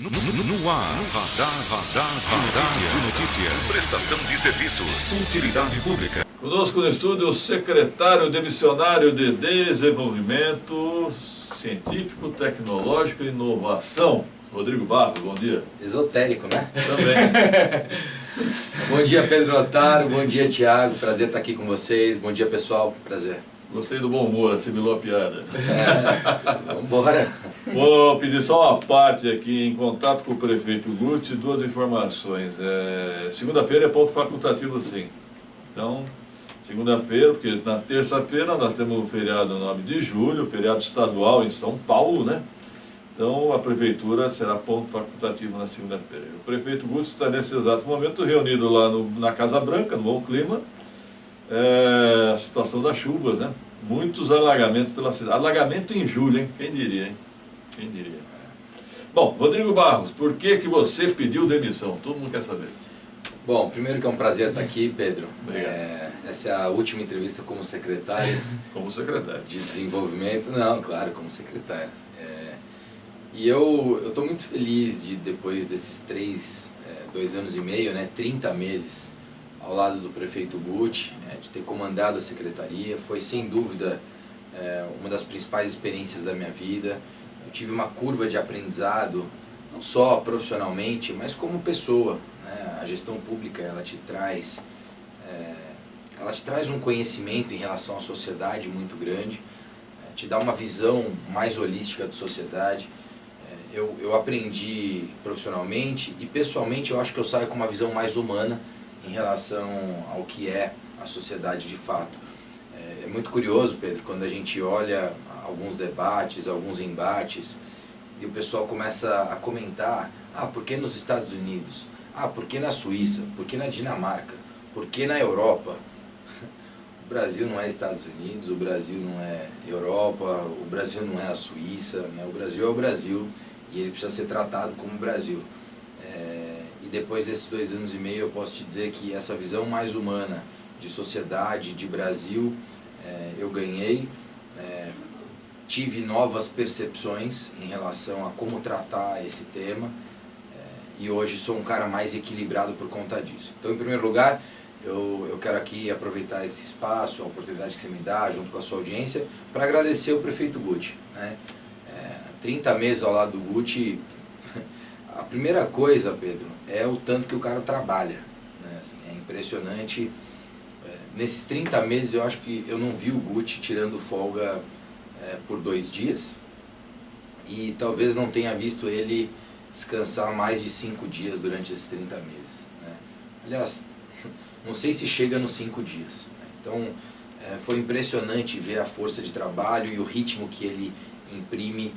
No ar, Radar de Notícias. Prestação de serviços. Utilidade pública. Conosco no estúdio o secretário demissionário de Desenvolvimento Científico, Tecnológico e Inovação, Rodrigo Barros. Bom dia. Esotérico, né? Também. Bom dia, Pedro Otário. Bom dia, Thiago. Prazer estar aqui com vocês. Bom dia, pessoal. Prazer. Gostei do bom humor, assimilou a piada. Vambora. Vou pedir só uma parte aqui, em contato com o prefeito Guti, duas informações. Segunda-feira é ponto facultativo, sim. Então, segunda-feira, porque na terça-feira nós temos o feriado 9 de julho, feriado estadual em São Paulo, né? Então, a prefeitura será ponto facultativo na segunda-feira. O prefeito Guti está nesse exato momento reunido lá na Casa Branca, no Bom Clima. A situação das chuvas, né? Muitos alagamentos pela cidade. Alagamento em julho, hein? Quem diria, hein? Quem diria? Bom, Rodrigo Barros, por que você pediu demissão? Todo mundo quer saber. Bom, primeiro que é um prazer estar aqui, Pedro. Obrigado. Essa é a última entrevista como secretário. Como secretário. De desenvolvimento. Não, claro, como secretário. E eu estou muito feliz de, depois desses 2 anos e meio, né, 30 meses, ao lado do prefeito Guti, de ter comandado a secretaria. Foi, sem dúvida, uma das principais experiências da minha vida. Eu tive uma curva de aprendizado, não só profissionalmente, mas como pessoa, né? A gestão pública, ela te traz um conhecimento em relação à sociedade muito grande, te dá uma visão mais holística da sociedade. Eu aprendi profissionalmente e pessoalmente eu acho que eu saio com uma visão mais humana em relação ao que é a sociedade de fato. É muito curioso, Pedro, quando a gente olha alguns debates, alguns embates, e o pessoal começa a comentar: ah, por que nos Estados Unidos? Ah, por que na Suíça? Por que na Dinamarca? Por que na Europa? O Brasil não é Estados Unidos, o Brasil não é Europa, o Brasil não é a Suíça, né? O Brasil é o Brasil e ele precisa ser tratado como Brasil. E depois desses 2 anos e meio eu posso te dizer que essa visão mais humana de sociedade, de Brasil, eu ganhei. Tive novas percepções em relação a como tratar esse tema, e hoje sou um cara mais equilibrado por conta disso. Então, em primeiro lugar, eu quero aqui aproveitar esse espaço, a oportunidade que você me dá, junto com a sua audiência, para agradecer o prefeito Guti, né? 30 meses ao lado do Guti, a primeira coisa, Pedro, é o tanto que o cara trabalha, né? Assim, é impressionante. Nesses 30 meses eu acho que eu não vi o Guti tirando folga por 2 dias, e talvez não tenha visto ele descansar mais de 5 dias durante esses 30 meses, né? Aliás, não sei se chega nos 5 dias, né? Então foi impressionante ver a força de trabalho e o ritmo que ele imprime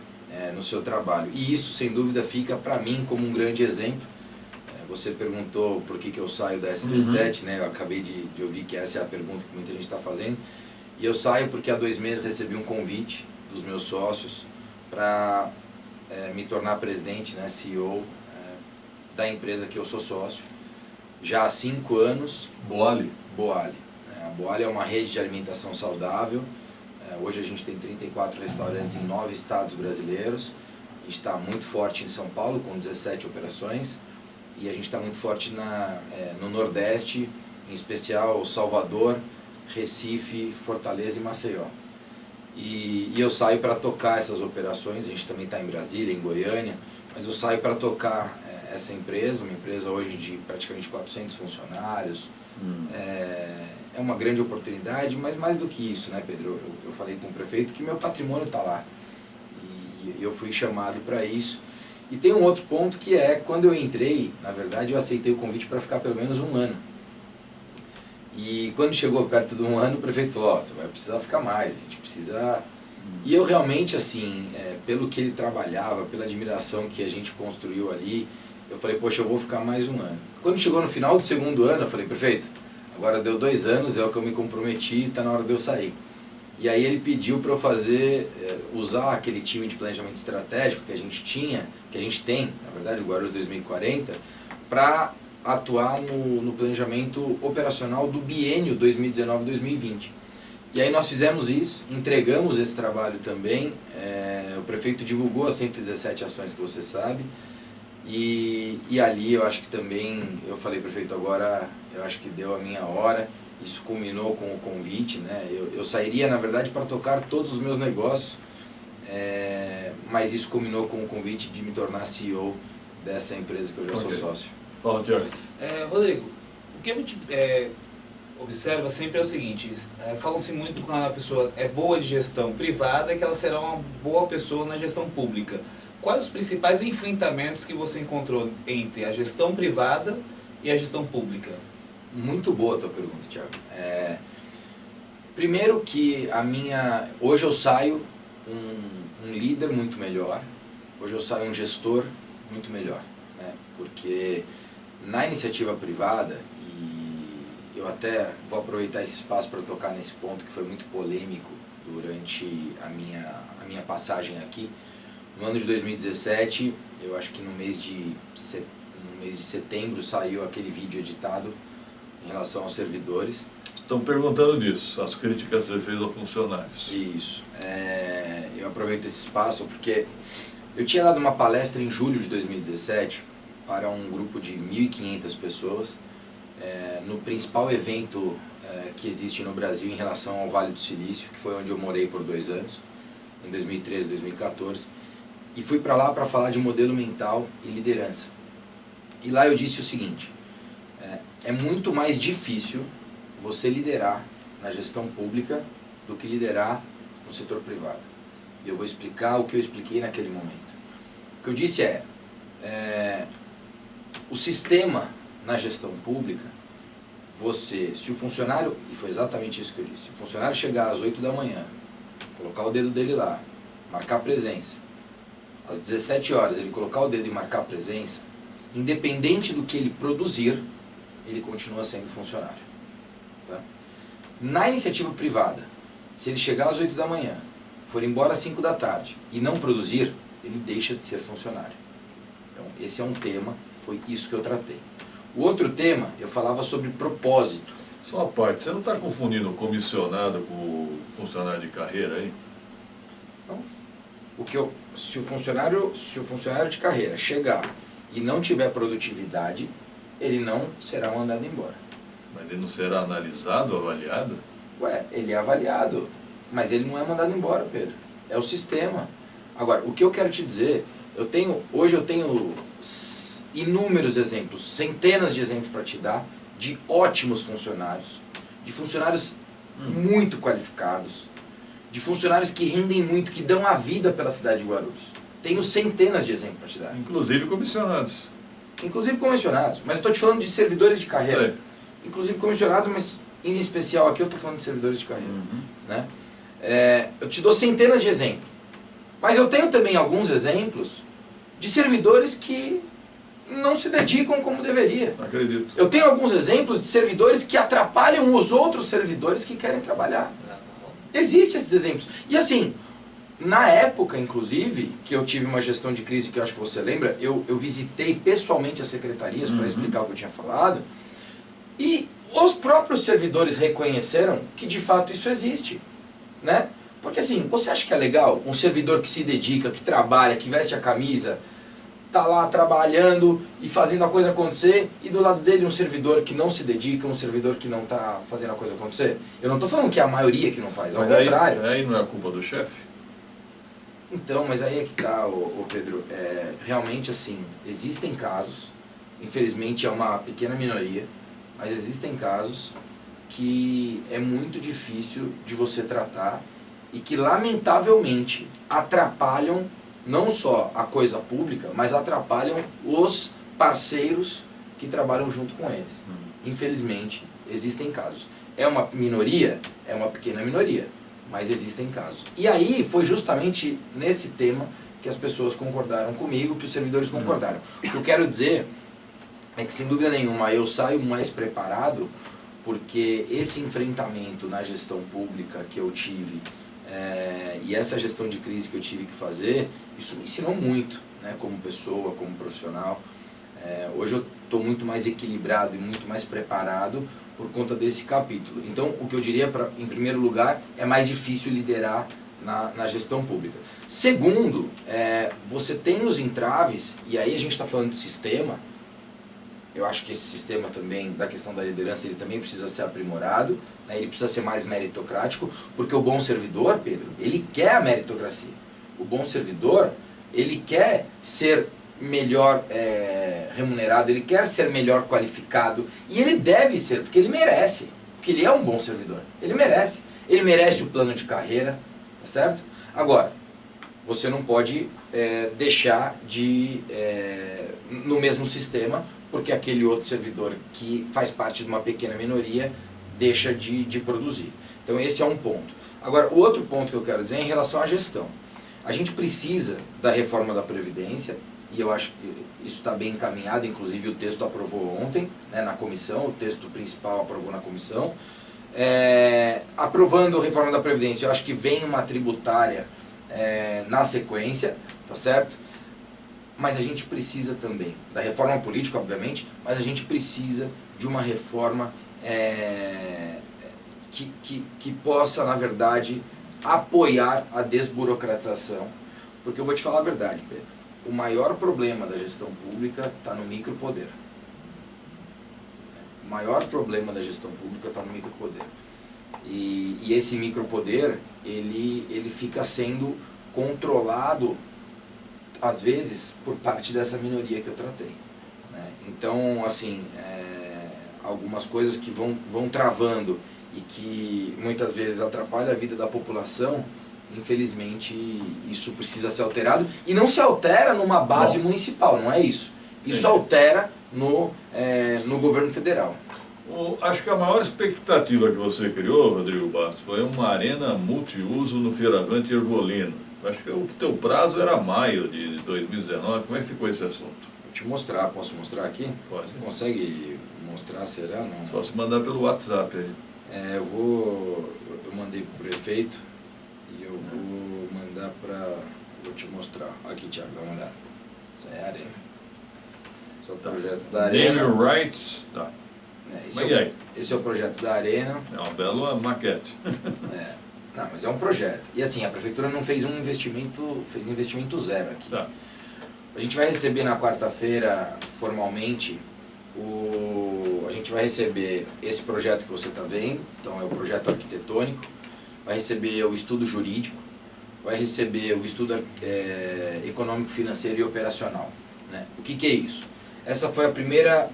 no seu trabalho, e isso sem dúvida fica para mim como um grande exemplo. Você perguntou por que eu saio da SD7, né? Eu acabei de ouvir que essa é a pergunta que muita gente está fazendo. E eu saio porque há 2 meses recebi um convite dos meus sócios para me tornar presidente, né, CEO da empresa que eu sou sócio. Já há 5 anos. Boali. A Boali é uma rede de alimentação saudável. Hoje a gente tem 34 restaurantes em 9 estados brasileiros. A gente está muito forte em São Paulo, com 17 operações. E a gente está muito forte no Nordeste, em especial Salvador, Recife, Fortaleza e Maceió. E eu saio para tocar essas operações. A gente também está em Brasília, em Goiânia, mas eu saio para tocar essa empresa, uma empresa hoje de praticamente 400 funcionários. É uma grande oportunidade, mas mais do que isso, né, Pedro? Eu falei com o prefeito que meu patrimônio está lá, e eu fui chamado para isso. E tem um outro ponto que quando eu entrei, na verdade eu aceitei o convite para ficar pelo menos 1 ano. E quando chegou perto de 1 ano, o prefeito falou: você vai precisar ficar mais, a gente precisa... E eu realmente, assim, pelo que ele trabalhava, pela admiração que a gente construiu ali, eu falei: poxa, eu vou ficar mais 1 ano. Quando chegou no final do 2º ano, eu falei: prefeito, agora deu 2 anos, é o que eu me comprometi, está na hora de eu sair. E aí ele pediu para eu usar aquele time de planejamento estratégico que a gente tinha, que a gente tem, na verdade, o Guarulhos 2040, para atuar no planejamento operacional do biênio 2019-2020. E aí nós fizemos isso, entregamos esse trabalho também. O prefeito divulgou as 117 ações que você sabe, E ali eu acho que também, eu falei, prefeito, agora eu acho que deu a minha hora. Isso culminou com o convite, né? Eu sairia, na verdade, para tocar todos os meus negócios, mas isso culminou com o convite de me tornar CEO dessa empresa que eu já sou sócio. Fala, Tiago. Rodrigo, o que a gente observa sempre é o seguinte, falam-se muito que a pessoa é boa de gestão privada e que ela será uma boa pessoa na gestão pública. Quais os principais enfrentamentos que você encontrou entre a gestão privada e a gestão pública? Muito boa a tua pergunta, Tiago. Primeiro que hoje eu saio um líder muito melhor, hoje eu saio um gestor muito melhor, né? Porque na iniciativa privada, e eu até vou aproveitar esse espaço para tocar nesse ponto que foi muito polêmico durante a minha passagem aqui. No ano de 2017, eu acho que no mês de setembro saiu aquele vídeo editado em relação aos servidores. Estão perguntando disso, as críticas que você fez aos funcionários. Isso. Eu aproveito esse espaço porque eu tinha dado uma palestra em julho de 2017 para um grupo de 1.500 pessoas no principal evento que existe no Brasil em relação ao Vale do Silício, que foi onde eu morei por 2 anos, em 2013 e 2014. E fui para lá para falar de modelo mental e liderança. E lá eu disse o seguinte, é muito mais difícil você liderar na gestão pública do que liderar no setor privado. E eu vou explicar o que eu expliquei naquele momento. O que eu disse o sistema na gestão pública, se o funcionário, e foi exatamente isso que eu disse, se o funcionário chegar às 8 da manhã, colocar o dedo dele lá, marcar presença, às 17 horas ele colocar o dedo e marcar a presença, independente do que ele produzir, ele continua sendo funcionário. Tá? Na iniciativa privada, se ele chegar às 8 da manhã, for embora às 5 da tarde e não produzir, ele deixa de ser funcionário. Então, esse é um tema, foi isso que eu tratei. O outro tema, eu falava sobre propósito. Só uma parte, você não está confundindo o comissionado com o funcionário de carreira aí? Então, se o funcionário de carreira chegar e não tiver produtividade, ele não será mandado embora. Mas ele não será analisado, avaliado? Ele é avaliado, mas ele não é mandado embora, Pedro. É o sistema. Agora, o que eu quero te dizer, hoje eu tenho inúmeros exemplos, centenas de exemplos para te dar, de ótimos funcionários, de funcionários muito qualificados, de funcionários que rendem muito, que dão a vida pela cidade de Guarulhos. Tenho centenas de exemplos para te dar. Inclusive comissionados. Inclusive comissionados, mas eu estou te falando de servidores de carreira. Inclusive comissionados, mas em especial aqui eu estou falando de servidores de carreira. Né? Eu te dou centenas de exemplos. Mas eu tenho também alguns exemplos de servidores que não se dedicam como deveria. Acredito. Eu tenho alguns exemplos de servidores que atrapalham os outros servidores que querem trabalhar. Existem esses exemplos. E assim, na época, inclusive, que eu tive uma gestão de crise, que eu acho que você lembra, eu visitei pessoalmente as secretarias para explicar o que eu tinha falado, e os próprios servidores reconheceram que de fato isso existe, né? Porque assim, você acha que é legal um servidor que se dedica, que trabalha, que veste a camisa, tá lá trabalhando e fazendo a coisa acontecer, e do lado dele um servidor que não se dedica, um servidor que não está fazendo a coisa acontecer? Eu não estou falando que é a maioria que não faz, ao contrário. Aí não é a culpa do chefe? Então, mas aí é que tá, Pedro, realmente assim, existem casos, infelizmente é uma pequena minoria, mas existem casos que é muito difícil de você tratar e que lamentavelmente atrapalham não só a coisa pública, mas atrapalham os parceiros que trabalham junto com eles. Infelizmente, existem casos. É uma minoria? É uma pequena minoria, mas existem casos. E aí foi justamente nesse tema que as pessoas concordaram comigo, que os servidores concordaram. O que eu quero dizer é que, sem dúvida nenhuma, eu saio mais preparado, porque esse enfrentamento na gestão pública que eu tive, e essa gestão de crise que eu tive que fazer, isso me ensinou muito, né, como pessoa, como profissional. Hoje eu estou muito mais equilibrado e muito mais preparado por conta desse capítulo. Então, o que eu diria, em primeiro lugar, é mais difícil liderar na gestão pública. Segundo, você tem os entraves, e aí a gente está falando de sistema. Eu acho que esse sistema também, da questão da liderança, ele também precisa ser aprimorado, né? Ele precisa ser mais meritocrático, porque o bom servidor, Pedro, ele quer a meritocracia. O bom servidor, ele quer ser melhor remunerado, ele quer ser melhor qualificado, e ele deve ser, porque ele merece, porque ele é um bom servidor, ele merece o plano de carreira, tá certo? Agora, você não pode deixar de, no mesmo sistema, porque aquele outro servidor que faz parte de uma pequena minoria deixa de produzir. Então esse é um ponto. Agora, o outro ponto que eu quero dizer é em relação à gestão. A gente precisa da reforma da Previdência, e eu acho que isso está bem encaminhado, inclusive o texto aprovou ontem, né, na comissão, o texto principal aprovou na comissão. Aprovando a reforma da Previdência, eu acho que vem uma tributária na sequência, tá certo? Mas a gente precisa também da reforma política, obviamente, mas a gente precisa de uma reforma que possa, na verdade, apoiar a desburocratização. Porque eu vou te falar a verdade, Pedro, o maior problema da gestão pública está no micropoder. O maior problema da gestão pública está no micropoder. E esse micropoder, ele fica sendo controlado, às vezes, por parte dessa minoria que eu tratei, né? Então, assim, algumas coisas que vão travando e que muitas vezes atrapalham a vida da população, infelizmente isso precisa ser alterado. E não se altera numa base municipal, não é isso. Isso altera no governo federal. Acho que a maior expectativa que você criou, Rodrigo Bastos, foi uma arena multiuso no Feiravante Ervolino. Acho que o teu prazo era maio de 2019. Como é que ficou esse assunto? Vou te mostrar. Posso mostrar aqui? Pode. Você consegue mostrar, será? Não. Só se mandar pelo WhatsApp aí. Eu mandei pro prefeito e eu vou mandar para... Vou te mostrar. Aqui, Thiago, dá uma olhada. Isso aí é a arena. Esse é o projeto da arena. Name rights. Tá. Esse é o projeto da arena. É uma bela maquete. Não, mas é um projeto. E assim, a prefeitura não fez um investimento, fez investimento zero aqui. Tá. A gente vai receber na quarta-feira, formalmente, a gente vai receber esse projeto que você está vendo, então é o projeto arquitetônico, vai receber o estudo jurídico, vai receber o estudo econômico, financeiro e operacional, né? O que é isso? Essa foi a primeira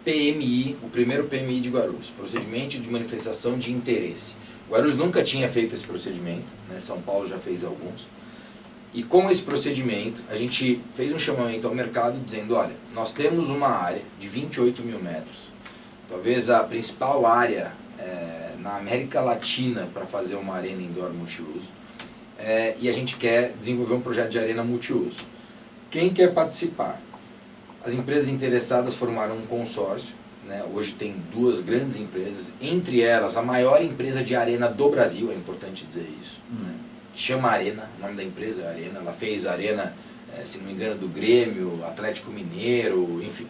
PMI, o primeiro PMI de Guarulhos, procedimento de manifestação de interesse. Guarulhos nunca tinha feito esse procedimento, né? São Paulo já fez alguns. E com esse procedimento, a gente fez um chamamento ao mercado dizendo, olha, nós temos uma área de 28 mil metros, talvez a principal área na América Latina para fazer uma arena indoor multiuso, e a gente quer desenvolver um projeto de arena multiuso. Quem quer participar? As empresas interessadas formaram um consórcio, né? Hoje tem duas grandes empresas, entre elas a maior empresa de arena do Brasil, é importante dizer isso, né? Que chama Arena, o nome da empresa é Arena, ela fez a arena, se não me engano, do Grêmio, Atlético Mineiro, enfim.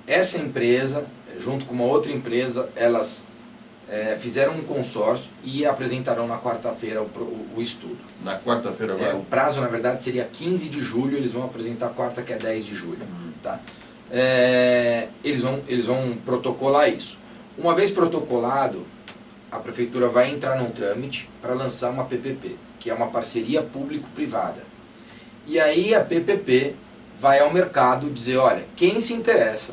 Essa empresa, junto com uma outra empresa, elas fizeram um consórcio e apresentarão na quarta-feira o estudo. Na quarta-feira agora? O prazo, na verdade, seria 15 de julho, eles vão apresentar quarta, que é 10 de julho. Tá? Eles vão protocolar isso. Uma vez protocolado, a prefeitura vai entrar num trâmite para lançar uma PPP, que é uma parceria público-privada. E aí a PPP vai ao mercado dizer, olha, quem se interessa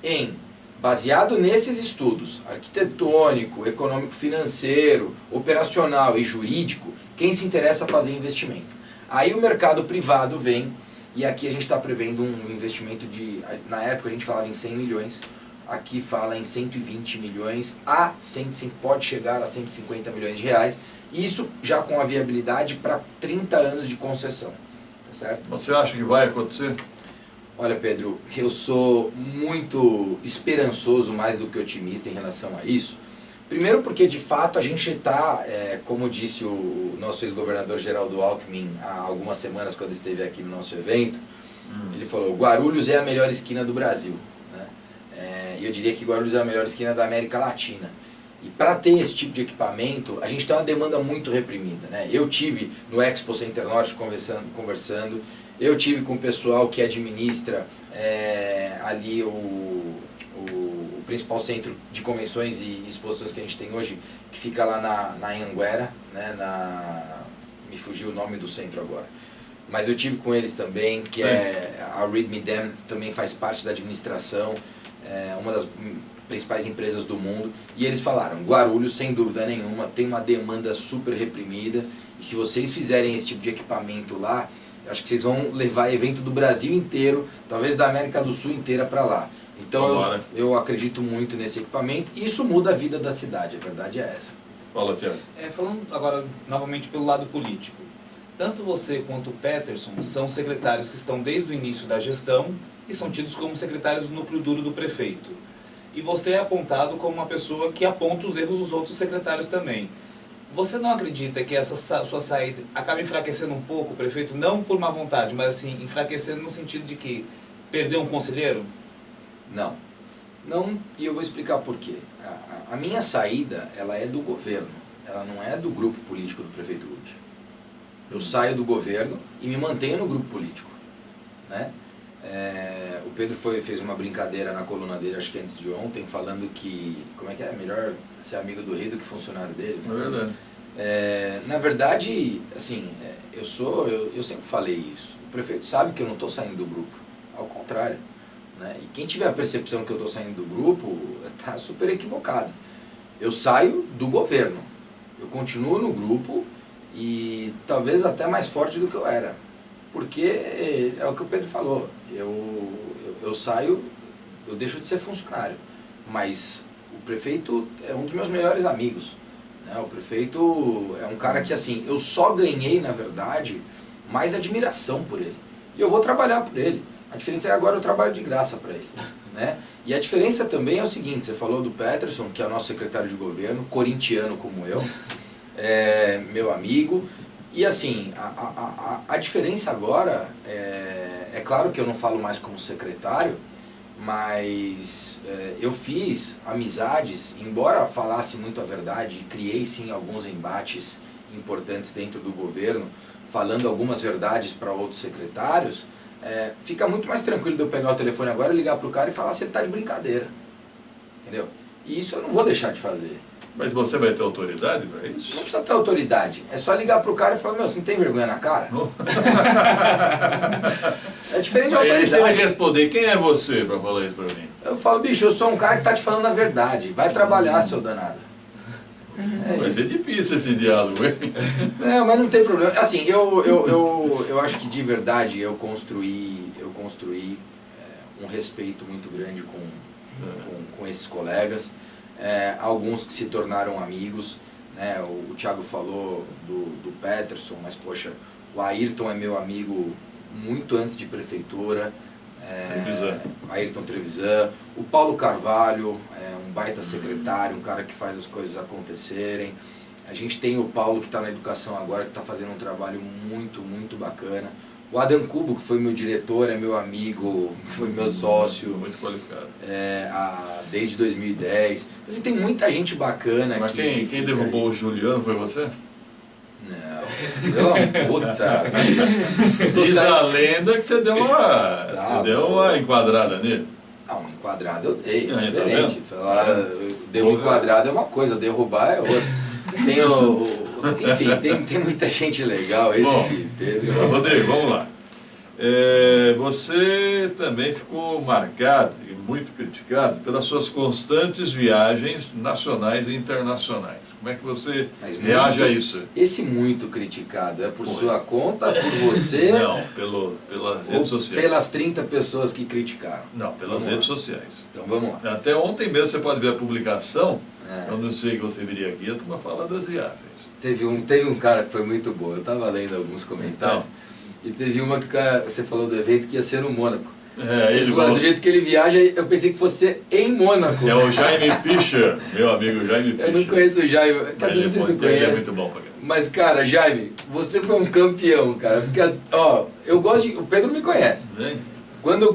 em, baseado nesses estudos, arquitetônico, econômico-financeiro, operacional e jurídico, quem se interessa a fazer investimento. Aí o mercado privado vem, e aqui a gente está prevendo um investimento de, na época a gente falava em 100 milhões, aqui fala em 120 milhões, pode chegar a 150 milhões de reais, isso já com a viabilidade para 30 anos de concessão, tá certo? Você acha que vai acontecer? Olha, Pedro, eu sou muito esperançoso, mais do que otimista em relação a isso. Primeiro porque, de fato, a gente está, como disse o nosso ex-governador Geraldo Alckmin há algumas semanas, quando esteve aqui no nosso evento, ele falou, Guarulhos é a melhor esquina do Brasil, né? E eu diria que Guarulhos é a melhor esquina da América Latina. E para ter esse tipo de equipamento, a gente tem uma demanda muito reprimida, né? Eu tive no Expo Center Norte conversando, eu tive com o pessoal que administra ali o principal centro de convenções e exposições que a gente tem hoje, que fica lá na Anhanguera, né? Me fugiu o nome do centro agora. Mas eu tive com eles também, que a Read Me Them também faz parte da administração, uma das principais empresas do mundo, e eles falaram, Guarulhos, sem dúvida nenhuma, tem uma demanda super reprimida, e se vocês fizerem esse tipo de equipamento lá, eu acho que vocês vão levar evento do Brasil inteiro, talvez da América do Sul inteira para lá. Então eu acredito muito nesse equipamento, e isso muda a vida da cidade, a verdade é essa. Fala, Tiago. Falando agora novamente pelo lado político, tanto você quanto o Peterson são secretários que estão desde o início da gestão e são tidos como secretários do núcleo duro do prefeito. E você é apontado como uma pessoa que aponta os erros dos outros secretários também. Você não acredita que essa sua saída acaba enfraquecendo um pouco o prefeito, não por má vontade, mas assim, enfraquecendo no sentido de que perdeu um conselheiro? Não. Não, e eu vou explicar por quê. A minha saída, ela é do governo, ela não é do grupo político do prefeito Lúcio. Eu saio do governo e me mantenho no grupo político, né? O Pedro fez uma brincadeira na coluna dele, acho que antes de ontem, falando que, como é que é? Melhor ser amigo do rei do que funcionário dele, né? É verdade. Na verdade, assim, eu sempre falei isso. O prefeito sabe que eu não estou saindo do grupo, ao contrário, né? E quem tiver a percepção que eu estou saindo do grupo, está super equivocado. Eu saio do governo, eu continuo no grupo e talvez até mais forte do que eu era. Porque é o que o Pedro falou, eu saio, eu deixo de ser funcionário, mas o prefeito é um dos meus melhores amigos, né? O prefeito é um cara que, assim, eu só ganhei, na verdade, mais admiração por ele, e eu vou trabalhar por ele. A diferença é que agora eu trabalho de graça para ele, né? E a diferença também é o seguinte, você falou do Peterson, que é o nosso secretário de governo, corintiano como eu, meu amigo. E assim, a diferença agora, é claro que eu não falo mais como secretário, mas eu fiz amizades, embora falasse muito a verdade, criei sim alguns embates importantes dentro do governo, falando algumas verdades para outros secretários, fica muito mais tranquilo de eu pegar o telefone agora, ligar para o cara e falar se ele está de brincadeira, entendeu? E isso eu não vou deixar de fazer. Mas você vai ter autoridade para isso? Não precisa ter autoridade. É só ligar pro cara e falar, meu, você não tem vergonha na cara? É diferente de autoridade. Aí ele vai responder, quem é você para falar isso para mim? Eu falo, bicho, eu sou um cara que tá te falando a verdade. Vai trabalhar, seu danado. Vai ser difícil esse diálogo, hein? Não, mas não tem problema. Assim, eu acho que de verdade eu construí um respeito muito grande com esses colegas. Alguns que se tornaram amigos, né? O Thiago falou do Peterson, mas poxa, o Ayrton é meu amigo muito antes de prefeitura, Ayrton Trevisan, o Paulo Carvalho, um baita secretário, um cara que faz as coisas acontecerem. A gente tem o Paulo que está na educação agora, que está fazendo um trabalho muito, muito bacana. O Adam Cubo, que foi meu diretor, é meu amigo, foi meu sócio. Muito qualificado. Desde 2010. Assim, tem muita gente bacana. Mas quem derrubou o Juliano foi você? Não, pelo puta. Diz a lenda que você deu uma enquadrada nele. Não, uma enquadrada eu dei, é diferente. Tá Deu uma enquadrada é uma coisa, derrubar é outra. Enfim, tem muita gente legal, Pedro. Rodrigo, vamos lá. Você também ficou marcado e muito criticado pelas suas constantes viagens nacionais e internacionais. Como é que você reage a isso? Esse muito criticado é por sua conta, por você? Não, pelas redes sociais. Pelas 30 pessoas que criticaram? Não, pelas redes sociais. Então vamos lá. Até ontem mesmo você pode ver a publicação. Eu não sei que você viria aqui, a turma fala das viagens. Teve um cara que foi muito bom, eu estava lendo alguns comentários, e teve uma que você falou do evento que ia ser no Mônaco. Ele falou, do jeito que ele viaja, eu pensei que fosse em Mônaco. É o Jaime Fischer, meu amigo Jaime Fischer. Eu não conheço o Jaime, não sei se você conhece. É muito bom pra cá. Mas cara, Jaime, você foi um campeão, cara, porque, ó, eu gosto de... O Pedro me conhece.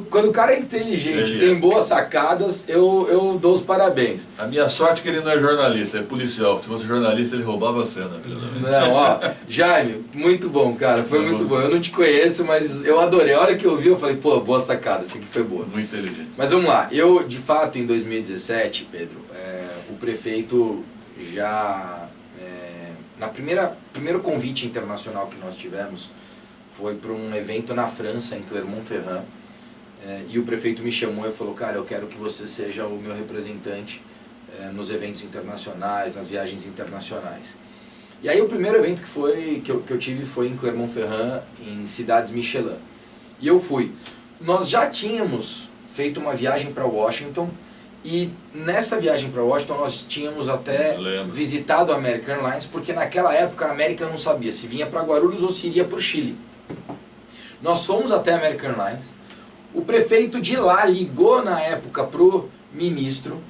Quando o cara é inteligente, tem boas sacadas, eu dou os parabéns. A minha sorte é que ele não é jornalista, é policial. Se fosse jornalista, ele roubava a cena. Não, ó, Jaime, muito bom, cara, foi muito bom. Eu não te conheço, mas eu adorei. A hora que eu vi, eu falei, pô, boa sacada, essa aqui foi boa. Muito inteligente. Mas vamos lá, eu, de fato, em 2017, Pedro, o prefeito já... primeiro convite internacional que nós tivemos foi para um evento na França, em Clermont-Ferrand, e o prefeito me chamou e falou, cara, eu quero que você seja o meu representante nos eventos internacionais, nas viagens internacionais. E aí o primeiro evento que eu tive foi em Clermont-Ferrand, em cidades Michelin. E eu fui. Nós já tínhamos feito uma viagem para Washington, e nessa viagem para Washington nós tínhamos até visitado a American Airlines, porque naquela época a América não sabia se vinha para Guarulhos ou se iria para o Chile. Nós fomos até a American Airlines, o prefeito de lá ligou na época para o ministro,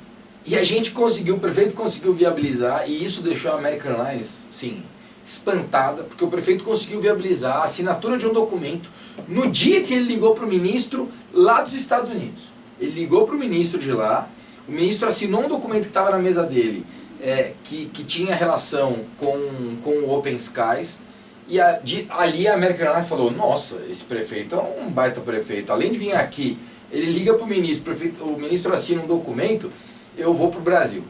e a gente conseguiu, o prefeito conseguiu viabilizar, e isso deixou a American Airlines, sim, espantada, porque o prefeito conseguiu viabilizar a assinatura de um documento no dia que ele ligou para o ministro lá dos Estados Unidos. Ele ligou para o ministro de lá, o ministro assinou um documento que estava na mesa dele, que tinha relação com o Open Skies, e ali a American Airlines falou, nossa, esse prefeito é um baita prefeito, além de vir aqui, ele liga para o ministro, o ministro assina um documento, eu vou para o Brasil.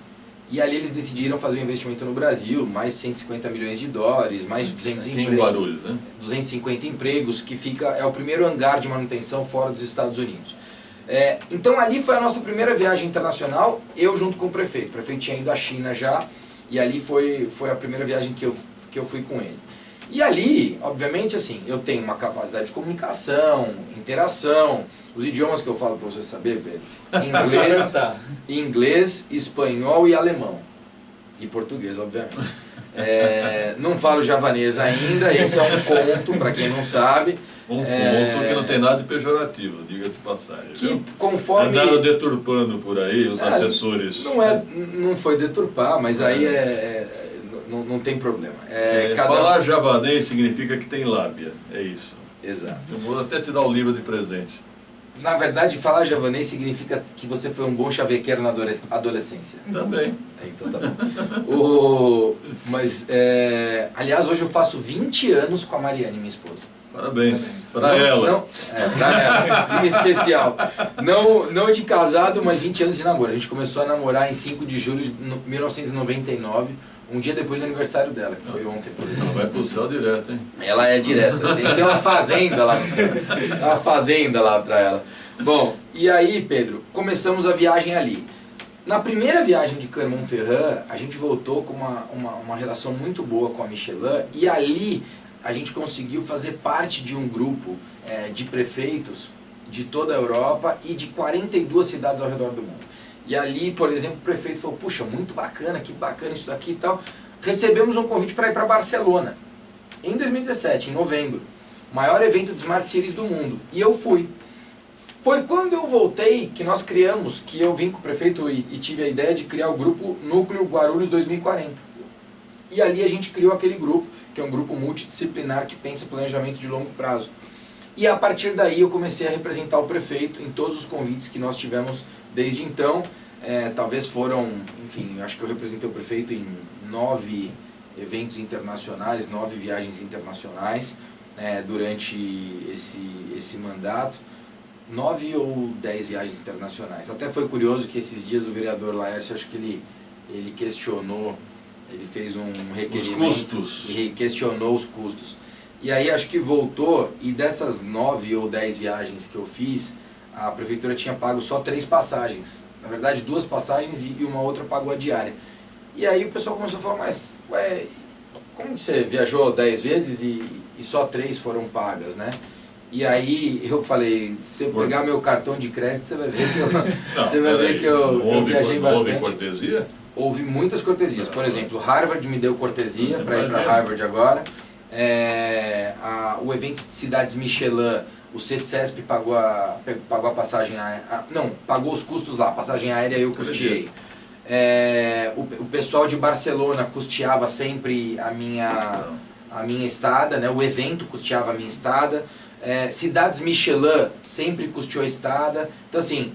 E ali eles decidiram fazer um investimento no Brasil, mais 150 milhões de dólares, mais 200 empregos, Guarulhos, né? 250 empregos, que é o primeiro hangar de manutenção fora dos Estados Unidos. Então ali foi a nossa primeira viagem internacional, eu junto com o prefeito. O prefeito tinha ido à China já, e ali foi a primeira viagem que eu fui com ele. E ali, obviamente, assim, eu tenho uma capacidade de comunicação, interação, os idiomas que eu falo para você saber, Pedro, inglês, espanhol e alemão. E português, obviamente. Não falo javanês ainda, esse é um conto, para quem não sabe. Um ponto que não tem nada de pejorativo, diga-se de passagem. Que conforme... Andaram deturpando por aí os assessores. Não foi deturpar, mas aí não tem problema. Falar javanês significa que tem lábia, é isso. Exato. Eu vou até te dar o livro de presente. Na verdade, falar javanês significa que você foi um bom chavequeiro na adolescência. Também. Então tá bom. Aliás, hoje eu faço 20 anos com a Mariane, minha esposa. Parabéns. Para ela. Para ela, em especial. Não de casado, mas 20 anos de namoro. A gente começou a namorar em 5 de julho de 1999, um dia depois do aniversário dela, que foi ontem, por exemplo. Ela vai pro céu direto, hein? Ela é direta. Tem uma fazenda lá no céu. Uma fazenda lá para ela. Bom, e aí, Pedro, começamos a viagem ali. Na primeira viagem de Clermont-Ferrand, a gente voltou com uma relação muito boa com a Michelin, e ali a gente conseguiu fazer parte de um grupo de prefeitos de toda a Europa e de 42 cidades ao redor do mundo. E ali, por exemplo, o prefeito falou, puxa, muito bacana, que bacana isso daqui e tal. Recebemos um convite para ir para Barcelona, em 2017, em novembro. Maior evento de Smart Cities do mundo. E eu fui. Foi quando eu voltei que nós criamos, que eu vim com o prefeito e tive a ideia de criar o grupo Núcleo Guarulhos 2040. E ali a gente criou aquele grupo, que é um grupo multidisciplinar que pensa em planejamento de longo prazo. E a partir daí eu comecei a representar o prefeito em todos os convites que nós tivemos desde então. Talvez foram, enfim, acho que eu representei o prefeito em 9 eventos internacionais, 9 viagens internacionais durante esse mandato. 9 ou 10 viagens internacionais. Até foi curioso que esses dias o vereador Laércio, acho que ele questionou, ele fez um requerimento os custos. E questionou os custos. E aí acho que voltou, e dessas 9 ou 10 viagens que eu fiz, a prefeitura tinha pago só 3 passagens. Na verdade, 2 passagens e uma outra pagou a diária. E aí o pessoal começou a falar, mas como que você viajou 10 vezes e só 3 foram pagas, né? E aí eu falei, se eu pegar meu cartão de crédito, você vai ver que eu viajei bastante. Houve cortesia? Houve muitas cortesias. Por exemplo, Harvard me deu cortesia para ir para Harvard agora. O evento de cidades Michelin, o CETCESP pagou a passagem aérea. Não, pagou os custos lá, a passagem aérea eu custeei. O pessoal de Barcelona custeava sempre a minha estada, né? O evento custeava a minha estada. Cidades Michelin sempre custeou a estada. Então assim,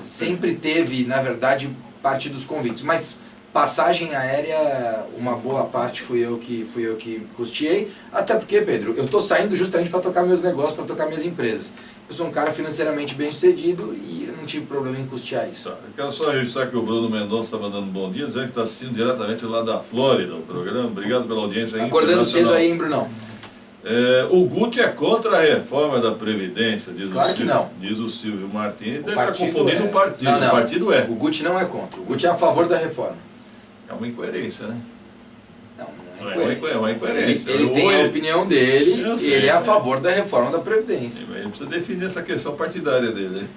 sempre teve, na verdade, parte dos convites. Mas passagem aérea, uma boa parte fui eu que custeei. Até porque, Pedro, eu estou saindo justamente para tocar meus negócios, para tocar minhas empresas. Eu sou um cara financeiramente bem sucedido e eu não tive problema em custear isso. Eu quero só registrar que o Bruno Mendonça está mandando um bom dia, dizendo que está assistindo diretamente lá da Flórida o programa. Obrigado pela audiência. Tá acordando cedo aí, hein, Brunão? O Guti é contra a reforma da Previdência, diz claro o Silvio, que não. diz o Silvio Martins. Ele está partido confundindo o partido. Não, não. O partido é. O Guti não é contra. O Guti é a favor da reforma. É uma incoerência, né? Não é incoerência. É uma incoerência. Ele tem a opinião dele e ele é a né? favor da reforma da Previdência. Ele precisa definir essa questão partidária dele.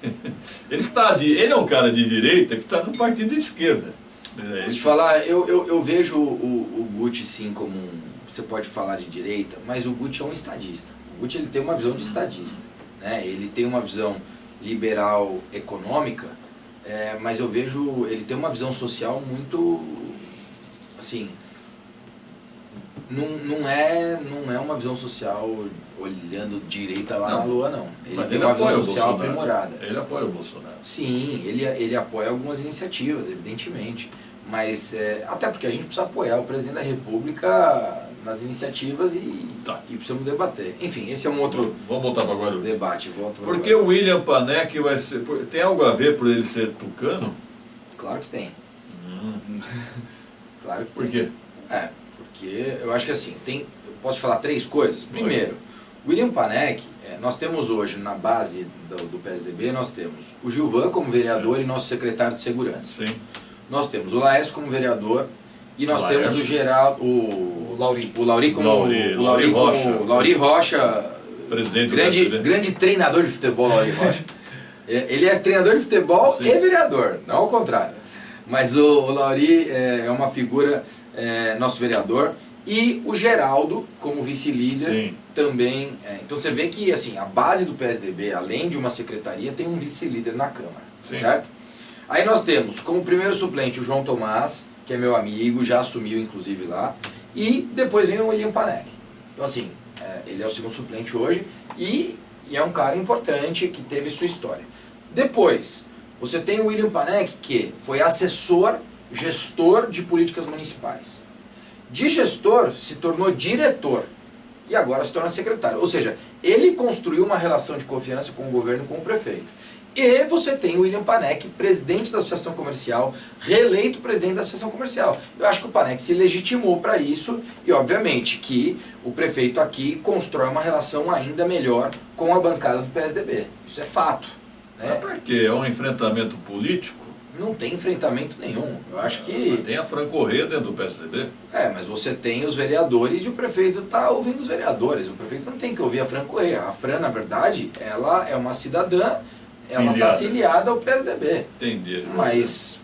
Ele é um cara de direita que está no partido de esquerda. Deixa eu te falar, eu vejo o Guti sim como você pode falar de direita, mas o Guti é um estadista. O Guti ele tem uma visão de estadista, né? Ele tem uma visão liberal econômica, mas eu vejo ele tem uma visão social muito assim, não é uma visão social olhando direita lá na lua, não. Ele tem uma visão social aprimorada. Ele apoia o Bolsonaro. Sim, ele apoia algumas iniciativas, evidentemente. Mas, até porque a gente precisa apoiar o presidente da República nas iniciativas e precisamos debater. Enfim, esse é um outro Vamos voltar para agora. debate. Por que o William Panek vai ser... Tem algo a ver por ele ser tucano? Claro que tem. Claro que Por tem. quê? Porque eu acho que assim, eu posso falar 3 coisas. Primeiro, William Panek, nós temos hoje na base do PSDB, nós temos o Gilvan como vereador e nosso secretário de segurança. Sim. Nós temos o Laércio como vereador e nós temos o Lauri Rocha, presidente grande treinador de futebol, Lauri Rocha. Ele é treinador de futebol Sim. e vereador, não ao contrário. Mas o Lauri é uma figura, nosso vereador, e o Geraldo como vice-líder também. Então você vê que assim, a base do PSDB, além de uma secretaria, tem um vice-líder na Câmara, certo? Aí nós temos como primeiro suplente o João Tomás, que é meu amigo, já assumiu inclusive lá, e depois vem o William Panek. Então assim, ele é o segundo suplente hoje e é um cara importante que teve sua história. Depois, você tem o William Panek, que foi assessor, gestor de políticas municipais. De gestor, se tornou diretor e agora se torna secretário. Ou seja, ele construiu uma relação de confiança com o governo e com o prefeito. E você tem o William Panek, presidente da Associação Comercial, reeleito presidente da Associação Comercial. Eu acho que o Panek se legitimou para isso e, obviamente, que o prefeito aqui constrói uma relação ainda melhor com a bancada do PSDB. Isso é fato. Né? Mas para quê? É um enfrentamento político? Não tem enfrentamento nenhum. Eu acho que... Tem a Fran Corrêa dentro do PSDB? Mas você tem os vereadores e o prefeito está ouvindo os vereadores. O prefeito não tem que ouvir a Fran Corrêa. A Fran, na verdade, ela é uma cidadã, ela está afiliada ao PSDB. Entendi. Mas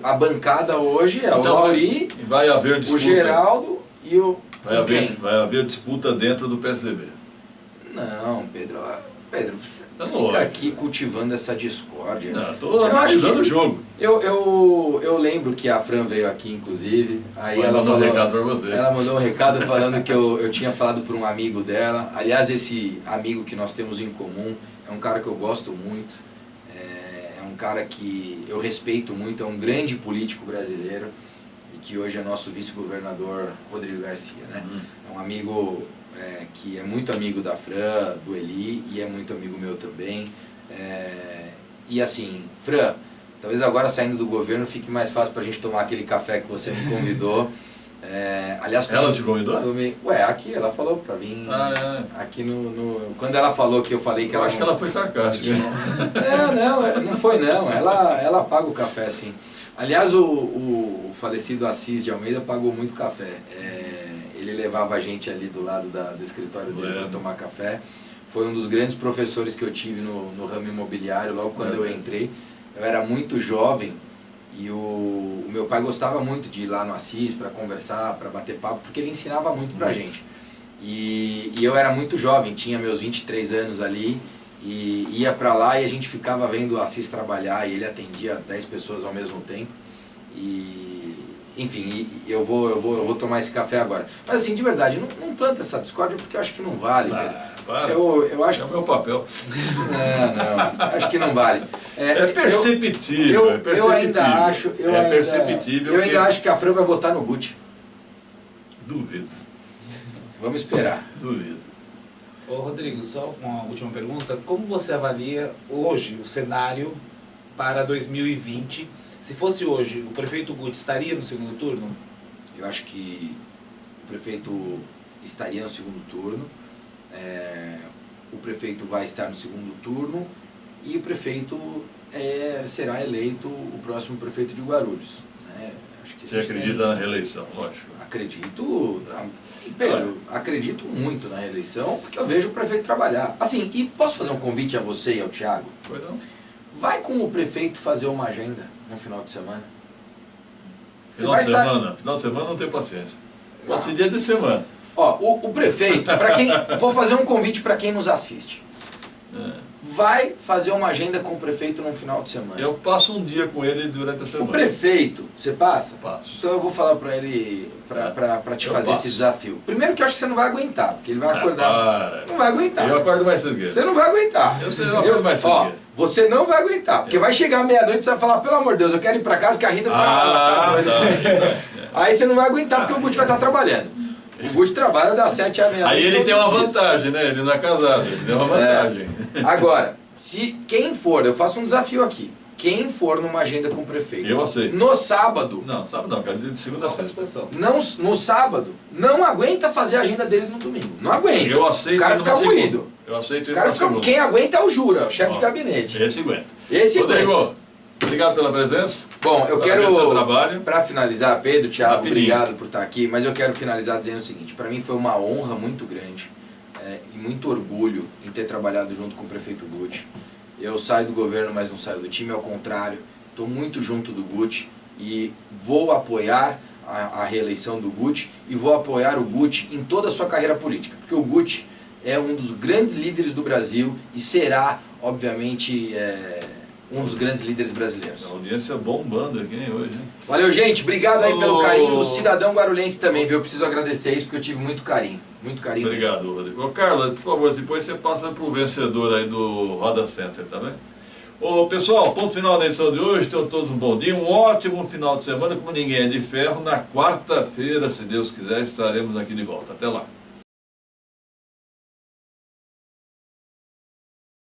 a bancada hoje é o Lauri, vai haver disputa, o Geraldo e o... Vai haver disputa dentro do PSDB. Não, Pedro, você fica aqui cultivando essa discórdia. Não, estou analisando o jogo. Eu lembro que a Fran veio aqui, inclusive. Aí ela mandou um recado para você. Ela mandou um recado falando que eu tinha falado para um amigo dela. Aliás, esse amigo que nós temos em comum é um cara que eu gosto muito. É um cara que eu respeito muito, é um grande político brasileiro. E que hoje é nosso vice-governador Rodrigo Garcia. Né? É um amigo... que é muito amigo da Fran, do Eli, e é muito amigo meu também. E assim, Fran, talvez agora saindo do governo fique mais fácil pra gente tomar aquele café que você me convidou. Aliás, ela te convidou? Aqui, ela falou pra vir. Aqui quando ela falou que eu falei que eu acho que ela foi sarcástica. Não foi não. Ela paga o café, sim. Aliás, o falecido Assis de Almeida pagou muito café. Ele levava a gente ali do lado do escritório dele para tomar café. Foi um dos grandes professores que eu tive no ramo imobiliário, logo quando eu entrei. Eu era muito jovem e o meu pai gostava muito de ir lá no Assis para conversar, para bater papo, porque ele ensinava muito pra gente. E eu era muito jovem, tinha meus 23 anos ali, e ia para lá e a gente ficava vendo o Assis trabalhar, e ele atendia 10 pessoas ao mesmo tempo. enfim, eu vou tomar esse café agora. Mas assim, de verdade, não planta essa discórdia porque eu acho que não vale. Eu acho é o meu papel. Não, acho que não vale. É perceptível. Eu ainda acho. Perceptível. Eu ainda acho que a Fran vai votar no Guti. Duvido. Vamos esperar. Duvido. Ô Rodrigo, só uma última pergunta. Como você avalia hoje o cenário para 2020? Se fosse hoje, o prefeito Guti estaria no segundo turno? Eu acho que o prefeito estaria no segundo turno. O prefeito vai estar no segundo turno e o prefeito será eleito o próximo prefeito de Guarulhos. Né? Acho que você acredita na reeleição, lógico? Acredito, Pedro, acredito muito na reeleição porque eu vejo o prefeito trabalhar. Assim, e posso fazer um convite a você e ao Thiago? Pois não. Vai com o prefeito fazer uma agenda no final de semana. Final de semana não tem paciência. Pode ser dia de semana. Ó, o prefeito, vou fazer um convite para quem nos assiste. Vai fazer uma agenda com o prefeito no final de semana. Eu passo um dia com ele durante a semana. O prefeito, você passa? Passo. Então eu vou falar para ele, para te fazer esse desafio. Primeiro que eu acho que você não vai aguentar, porque ele vai acordar. Não vai aguentar. Eu acordo mais cedo que ele. Você não vai aguentar. Eu acordo mais cedo que ele. Você não vai aguentar, porque vai chegar meia-noite e você vai falar, pelo amor de Deus, eu quero ir para casa que a Rita tá. Aí você não vai aguentar, porque o Guti vai estar trabalhando. O Guti trabalha das 7 à meia-noite. Aí ele tem uma vantagem, né? Ele não é casado, ele tem uma vantagem. Agora, se quem for, eu faço um desafio aqui. Quem for numa agenda com o prefeito. Eu aceito. No sábado. Não, sábado não, cara, de segunda a sexta. No sábado, não aguenta fazer a agenda dele no domingo. Não aguenta. Eu aceito. O cara fica moído. Eu aceito isso. Quem aguenta é o Jura, o chefe de gabinete. Esse aguenta. Rodrigo, obrigado pela presença. Bom, eu quero, trabalho. Para finalizar, Pedro, Thiago, obrigado por estar aqui, mas eu quero finalizar dizendo o seguinte, para mim foi uma honra muito grande e muito orgulho em ter trabalhado junto com o prefeito Guti. Eu saio do governo, mas não saio do time, ao contrário, estou muito junto do Guti e vou apoiar a reeleição do Guti e vou apoiar o Guti em toda a sua carreira política, porque o Guti é um dos grandes líderes do Brasil e será, obviamente, um dos grandes líderes brasileiros. A audiência bombando aqui hoje, hein? Valeu, gente. Obrigado aí pelo carinho do cidadão guarulhense também, viu? Eu preciso agradecer isso porque eu tive muito carinho. Muito carinho. Obrigado, Rodrigo. Ô, Carla, por favor, depois você passa para o vencedor aí do Roda Center, tá bem? Ô, pessoal, ponto final da edição de hoje. Tenham todos um bom dia, um ótimo final de semana. Como ninguém é de ferro, na quarta-feira, se Deus quiser, estaremos aqui de volta. Até lá.